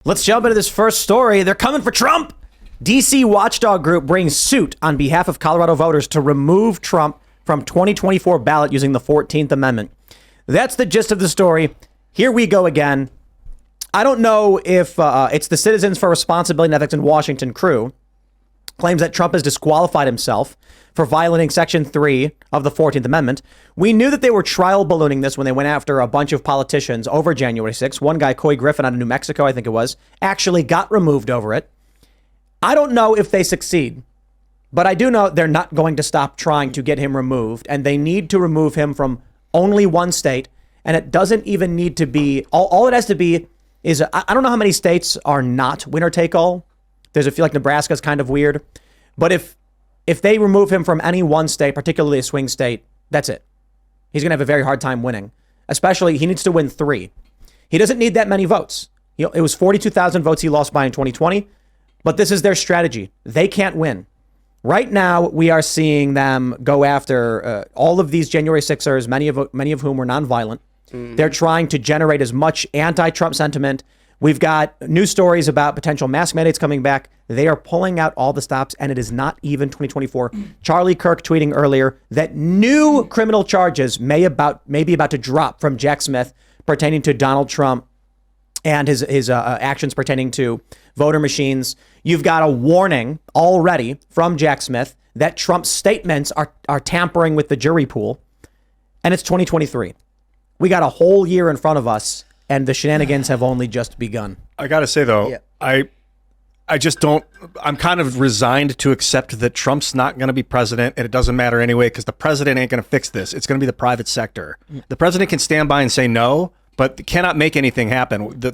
Let's jump into this first story. They're coming for Trump. DC watchdog group brings suit on behalf of Colorado voters to remove Trump from 2024 ballot using the 14th Amendment. That's the gist of the story. Here we go again. I don't know if it's the Citizens for Responsibility and Ethics in Washington crew claims that Trump has disqualified himself for violating Section 3 of the 14th Amendment. We knew that they were trial ballooning this when they went after a bunch of politicians over January 6th. One guy, Coy Griffin out of New Mexico, I think it was, actually got removed over it. I don't know if they succeed, but I do know they're not going to stop trying to get him removed, and they need to remove him from only one state, and it doesn't even need to be, all it has to be is, I don't know how many states are not winner take all. There's a few, like Nebraska's kind of weird, but if they remove him from any one state, particularly a swing state, that's it. He's going to have a very hard time winning, especially he needs to win 3. He doesn't need that many votes. It was 42,000 votes he lost by in 2020, but this is their strategy. They can't win. Right now, we are seeing them go after all of these January 6ers, many of whom were nonviolent. Mm-hmm. They're trying to generate as much anti-Trump sentiment. We've got news stories about potential mask mandates coming back. They are pulling out all the stops, and it is not even 2024. Charlie Kirk tweeting earlier that new criminal charges may be about to drop from Jack Smith pertaining to Donald Trump and his actions pertaining to voter machines. You've got a warning already from Jack Smith that Trump's statements are tampering with the jury pool, and it's 2023. We got a whole year in front of us, and the shenanigans have only just begun. I got to say, though, I just don't, I'm kind of resigned to accept that Trump's not going to be president, and it doesn't matter anyway, because the president ain't going to fix this. It's going to be the private sector. The president can stand by and say no, but cannot make anything happen. The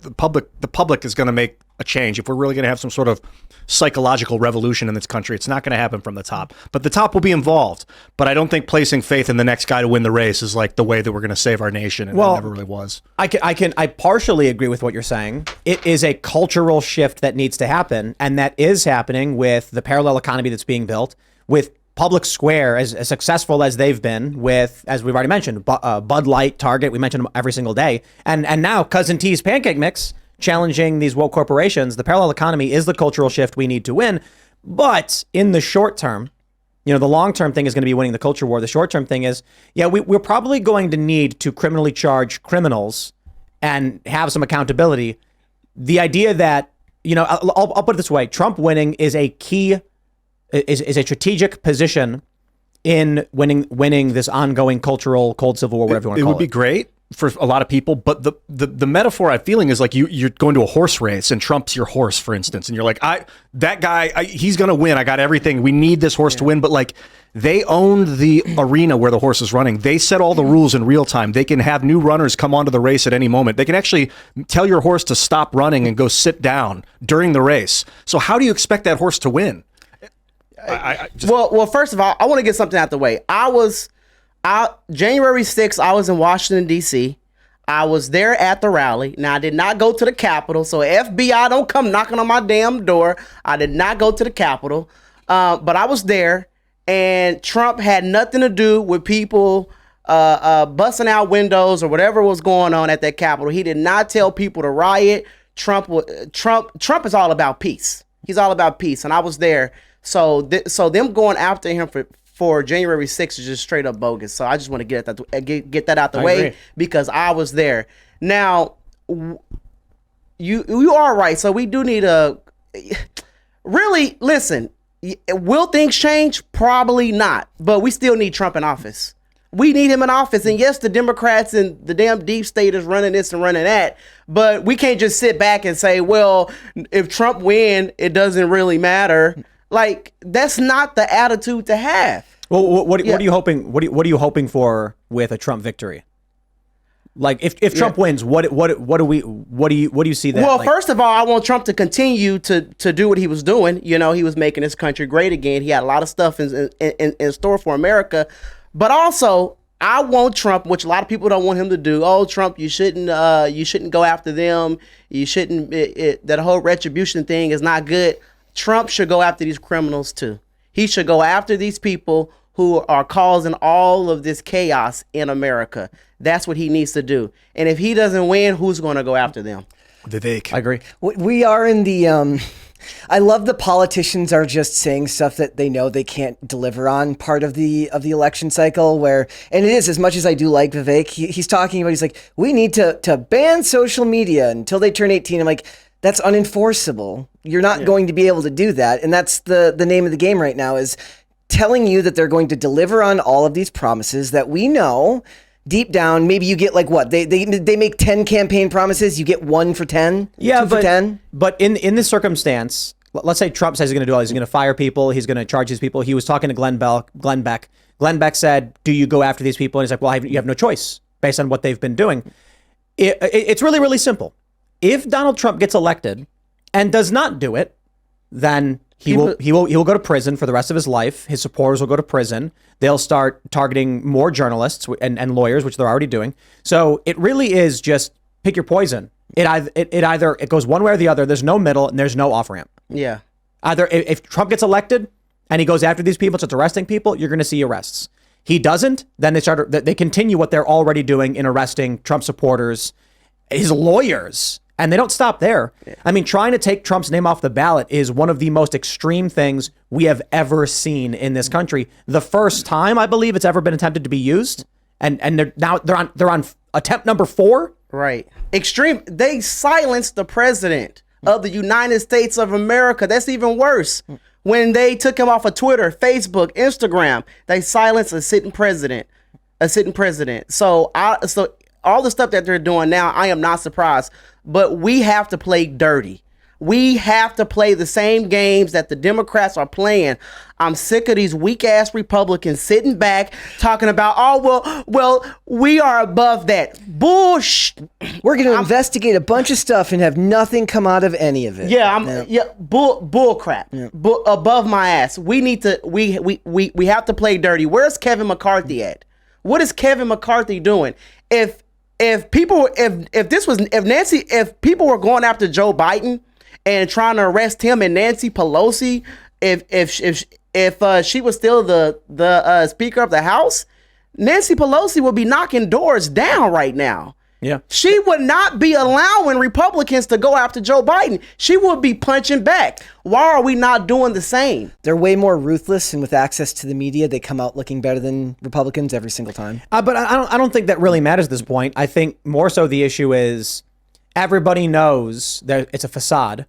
public is going to make a change. If we're really going to have some sort of psychological revolution in this country, it's not going to happen from the top. But the top will be involved. But I don't think placing faith in the next guy to win the race is like the way that we're going to save our nation, and it never really was. I partially agree with what you're saying. It is a cultural shift that needs to happen, and that is happening with the parallel economy that's being built, with Public Square, as successful as they've been with, as we've already mentioned, Bud Light, Target, we mention them every single day. And now Cousin T's Pancake Mix challenging these woke corporations. The parallel economy is the cultural shift we need to win. But in the short term, the long-term thing is going to be winning the culture war. The short-term thing is, we're probably going to need to criminally charge criminals and have some accountability. The idea that, I'll put it this way, Trump winning is a key is a strategic position in winning this ongoing cultural cold civil war, whatever you want to call it. It would be great for a lot of people, but the metaphor I'm feeling is like you're going to a horse race and Trump's your horse, for instance, and you're like, that guy, he's going to win. I got everything. We need this horse to win, but like they owned the arena where the horse is running. They set all the rules in real time. They can have new runners come onto the race at any moment. They can actually tell your horse to stop running and go sit down during the race. So how do you expect that horse to win? Well, first of all, I want to get something out the way. January 6th, I was in Washington, D.C. I was there at the rally. Now, I did not go to the Capitol, so FBI don't come knocking on my damn door. I did not go to the Capitol, but I was there, and Trump had nothing to do with people busting out windows or whatever was going on at that Capitol. He did not tell people to riot. Trump is all about peace. He's all about peace, and I was there. So them going after him for January 6th is just straight up bogus. So I just want to get that out the way because I was there. Now, you are right. So we do need really listen. Will things change? Probably not. But we still need Trump in office. We need him in office. And yes, the Democrats and the damn deep state is running this and running that. But we can't just sit back and say, well, if Trump win, it doesn't really matter. Like, that's not the attitude to have. Well, what are you hoping? What are you hoping for with a Trump victory? Like, if Trump wins, what do you see that? Well, first of all, I want Trump to continue to do what he was doing. He was making this country great again. He had a lot of stuff in store for America, but also I want Trump, which a lot of people don't want him to do. Oh, Trump, you shouldn't go after them. You shouldn't. That whole retribution thing is not good. Trump should go after these criminals too. He should go after these people who are causing all of this chaos in America. That's what he needs to do. And if he doesn't win, who's going to go after them? Vivek. I agree. We are in the I love the politicians are just saying stuff that they know they can't deliver on part of the election cycle where, and it is, as much as I do like Vivek, he's talking about, he's like, we need to ban social media until they turn 18. I'm like, that's unenforceable. You're not going to be able to do that. And that's the name of the game right now, is telling you that they're going to deliver on all of these promises that we know deep down. Maybe you get like what they make 10 campaign promises, you get 1 for 10. Yeah, 2 for 10. But in this circumstance, let's say Trump says he's going to do all. He's going to fire people. He's going to charge these people. He was talking to Glenn Beck. Glenn Beck said, "Do you go after these people?" And he's like, "Well, you have no choice based on what they've been doing." It's really, really simple. If Donald Trump gets elected and does not do it, then he will go to prison for the rest of his life. His supporters will go to prison. They'll start targeting more journalists and lawyers, which they're already doing. So it really is just pick your poison. It either goes one way or the other. There's no middle and there's no off ramp. Yeah. Either if Trump gets elected and he goes after these people, starts arresting people, you're going to see arrests. He doesn't, then they continue what they're already doing in arresting Trump supporters, his lawyers. And they don't stop there. Yeah. I mean, trying to take Trump's name off the ballot is one of the most extreme things we have ever seen in this country. The first time, I believe, it's ever been attempted to be used, and they're on attempt number 4. Right. Extreme. They silenced the president of the United States of America. That's even worse. When they took him off of Twitter, Facebook, Instagram, they silenced a sitting president. So all the stuff that they're doing now, I am not surprised. But we have to play dirty. We have to play the same games that the Democrats are playing. I'm sick of these weak ass Republicans sitting back talking about, well, we are above that. Bullshit. We're going to investigate a bunch of stuff and have nothing come out of any of it. Bull crap. Yeah. Above my ass. We need to. We have to play dirty. Where's Kevin McCarthy at? What is Kevin McCarthy doing? If people were going after Joe Biden and trying to arrest him and Nancy Pelosi, if she was still the Speaker of the House, Nancy Pelosi would be knocking doors down right now. Yeah. She would not be allowing Republicans to go after Joe Biden. She would be punching back. Why are we not doing the same? They're way more ruthless, and with access to the media, they come out looking better than Republicans every single time. But I don't think that really matters at this point. I think more so the issue is everybody knows that it's a facade,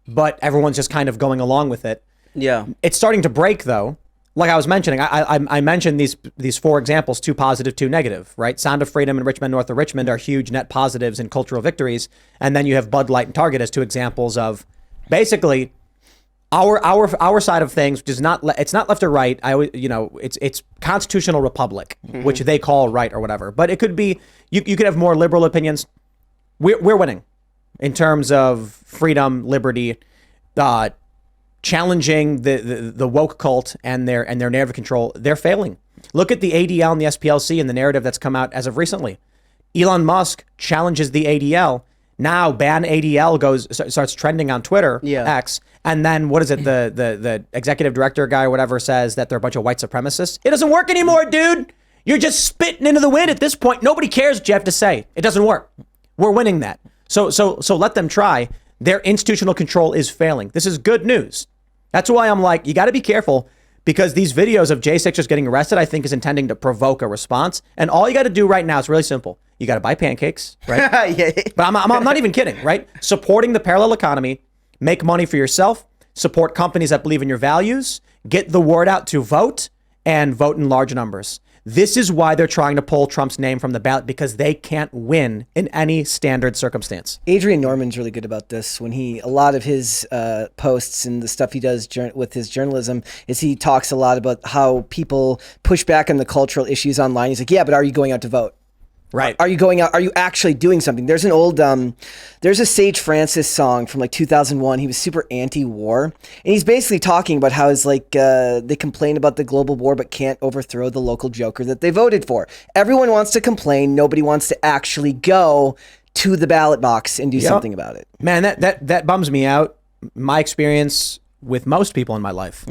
but everyone's just kind of going along with it. Yeah. It's starting to break, though. Like I was mentioning, I mentioned these 4 examples, 2 positive, 2 negative, right? Sound of Freedom and Richmond North of Richmond are huge net positives and cultural victories. And then you have Bud Light and Target as 2 examples of basically our side of things, which is it's not left or right. It's constitutional republic, which they call right or whatever. But it could be, you could have more liberal opinions. We're winning in terms of freedom, liberty, challenging the woke cult and their narrative of control. They're failing. Look at the ADL and the SPLC and the narrative that's come out as of recently. Elon Musk challenges the ADL. Now ban ADL starts trending on Twitter, X, and then what is it? The executive director guy or whatever says that they're a bunch of white supremacists. It doesn't work anymore, dude. You're just spitting into the wind at this point. Nobody cares what you have to say. It doesn't work. We're winning that. So let them try. Their institutional control is failing. This is good news. That's why I'm like, you got to be careful, because these videos of J6ers getting arrested, I think, is intending to provoke a response. And all you got to do right now is really simple. You got to buy pancakes, right? Yeah. But I'm not even kidding, right? Supporting the parallel economy, make money for yourself, support companies that believe in your values, get the word out to vote, and vote in large numbers. This is why they're trying to pull Trump's name from the ballot, because they can't win in any standard circumstance. Adrian Norman's really good about this. When a lot of his posts and the stuff he does with his journalism is he talks a lot about how people push back on the cultural issues online. He's like, yeah, but are you going out to vote? Right. Are you going out? Are you actually doing something? There's an old, there's a Sage Francis song from like 2001. He was super anti-war. And he's basically talking about how it's like they complain about the global war but can't overthrow the local joker that they voted for. Everyone wants to complain. Nobody wants to actually go to the ballot box and do something about it. Man, that bums me out. My experience with most people in my life.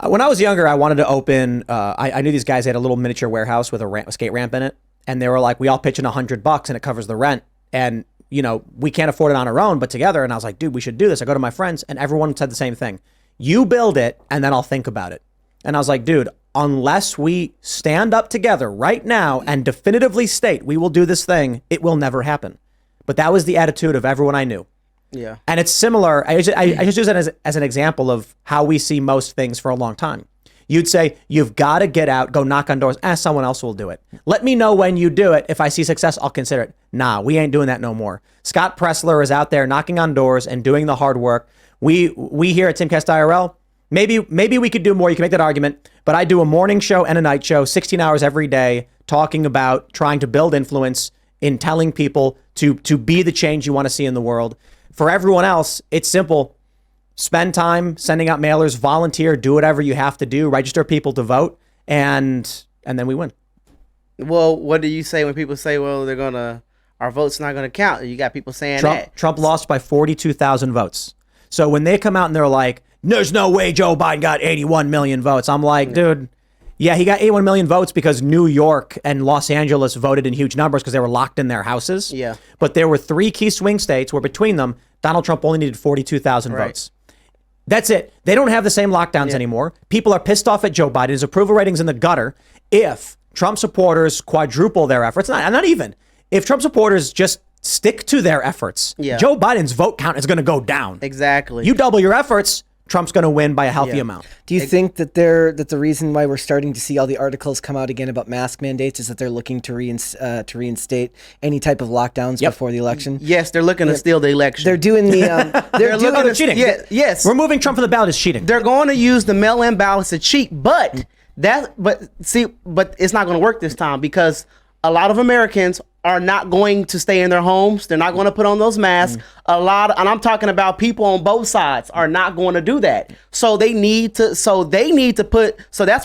When I was younger, I wanted to open, I knew these guys had a little miniature warehouse with a skate ramp in it. And they were like, we all pitch in $100 and it covers the rent. And we can't afford it on our own, but together. And I was like, dude, we should do this. I go to my friends and everyone said the same thing. You build it and then I'll think about it. And I was like, dude, unless we stand up together right now and definitively state we will do this thing, it will never happen. But that was the attitude of everyone I knew. Yeah. And it's similar. I just use it as an example of how we see most things for a long time. You'd say, you've got to get out, go knock on doors. Someone else will do it. Let me know when you do it. If I see success, I'll consider it. Nah, we ain't doing that no more. Scott Pressler is out there knocking on doors and doing the hard work. We here at Timcast IRL, maybe we could do more. You can make that argument. But I do a morning show and a night show, 16 hours every day, talking about trying to build influence in telling people to be the change you want to see in the world. For everyone else, it's simple. Spend time sending out mailers, volunteer, do whatever you have to do, register people to vote, and then we win. Well, what do you say when people say, well, our vote's not gonna count? You got people saying that. Trump lost by 42,000 votes. So when they come out and they're like, there's no way Joe Biden got 81 million votes. I'm like, dude, yeah, he got 81 million votes because New York and Los Angeles voted in huge numbers because they were locked in their houses. Yeah. But there were 3 key swing states where between them, Donald Trump only needed 42,000 votes. That's it. They don't have the same lockdowns anymore. People are pissed off at Joe Biden. His approval rating's in the gutter. If Trump supporters quadruple their efforts, not even, if Trump supporters just stick to their efforts, Joe Biden's vote count is going to go down. Exactly. You double your efforts, Trump's going to win by a healthy amount. Do you think that the reason why we're starting to see all the articles come out again about mask mandates is that they're looking to reinstate any type of lockdowns before the election? Yes, they're looking to steal the election. They're doing the They're cheating. Yes. Removing Trump from the ballot is cheating. They're going to use the mail-in ballots to cheat, but it's not going to work this time because a lot of Americans are not going to stay in their homes. They're not going to put on those masks. And I'm talking about people on both sides are not going to do that. So that's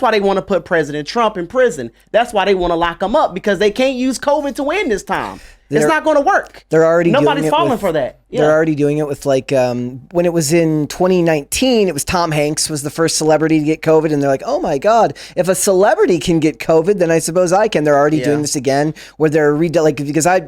why they want to put President Trump in prison. That's why they want to lock him up because they can't use COVID to win this time. It's not going to work. Nobody's falling for that. Yeah. They're already doing it with when it was in 2019, it was Tom Hanks was the first celebrity to get COVID. And they're like, oh my God, if a celebrity can get COVID, then I suppose I can. They're already doing this again where they're because I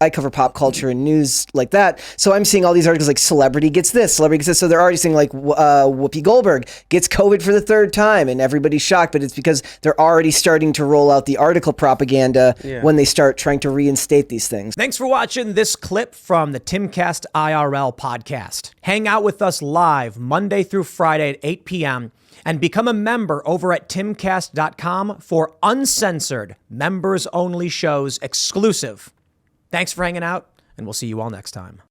cover pop culture and news like that. So I'm seeing all these articles like celebrity gets this, celebrity gets this. So they're already saying like Whoopi Goldberg gets COVID for the 3rd time and everybody's shocked. But it's because they're already starting to roll out the article propaganda when they start trying to reinstate these things. Thanks for watching this clip from the Timcast IRL podcast. Hang out with us live Monday through Friday at 8 p.m. and become a member over at timcast.com for uncensored, members-only shows exclusive. Thanks for hanging out, and we'll see you all next time.